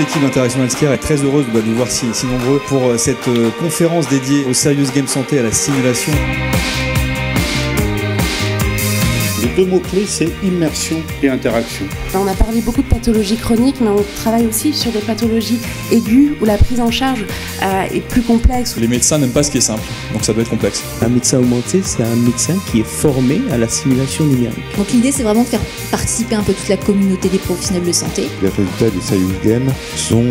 l'équipe d'Interaction Healthcare est très heureuse de nous voir si nombreux pour cette conférence dédiée au Serious Game Santé, à la simulation. Les deux mots-clés, c'est immersion et interaction. On a parlé beaucoup de pathologies chroniques, mais on travaille aussi sur des pathologies aiguës où la prise en charge est plus complexe. Les médecins n'aiment pas ce qui est simple, donc ça doit être complexe. Un médecin augmenté, c'est un médecin qui est formé à la simulation numérique. Donc l'idée, c'est vraiment de faire participer un peu toute la communauté des professionnels de santé. Les résultats des Serious Games sont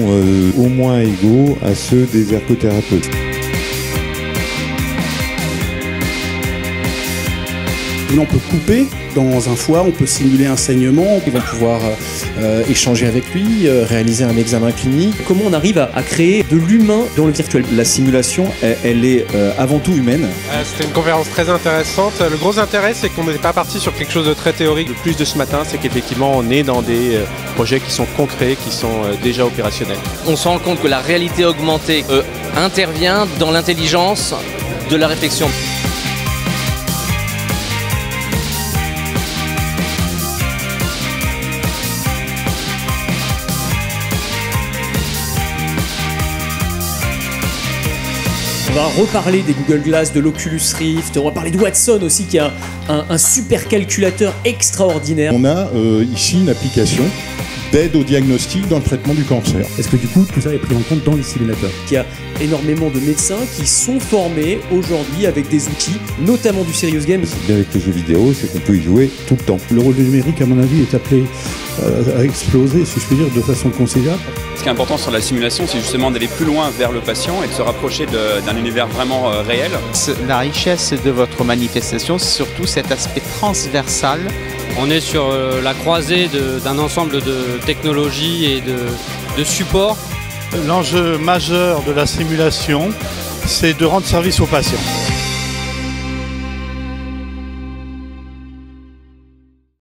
au moins égaux à ceux des ergothérapeutes. On peut couper dans un foie, on peut simuler un saignement. Ils vont pouvoir échanger avec lui, réaliser un examen clinique. Comment on arrive à créer de l'humain dans le virtuel? La simulation, elle est avant tout humaine. C'était une conférence très intéressante. Le gros intérêt, c'est qu'on n'est pas parti sur quelque chose de très théorique. Le plus de ce matin, c'est qu'effectivement, on est dans des projets qui sont concrets, qui sont déjà opérationnels. On se rend compte que la réalité augmentée intervient dans l'intelligence de la réflexion. On va reparler des Google Glass, de l'Oculus Rift, on va parler de Watson aussi qui a un super calculateur extraordinaire. On a ici une application d'aide au diagnostic dans le traitement du cancer. Est-ce que du coup, tout ça est pris en compte dans les simulateurs? Il y a énormément de médecins qui sont formés aujourd'hui avec des outils, notamment du Serious Game. Ce qui est bien avec les jeux vidéo, c'est qu'on peut y jouer tout le temps. Le rôle du numérique, à mon avis, est appelé à exploser, si je puis dire, de façon considérable. Ce qui est important sur la simulation, c'est justement d'aller plus loin vers le patient et de se rapprocher d'un univers vraiment réel. La richesse de votre manifestation, c'est surtout cet aspect transversal. On est sur la croisée d'un ensemble de technologies et de supports. L'enjeu majeur de la simulation, c'est de rendre service aux patients.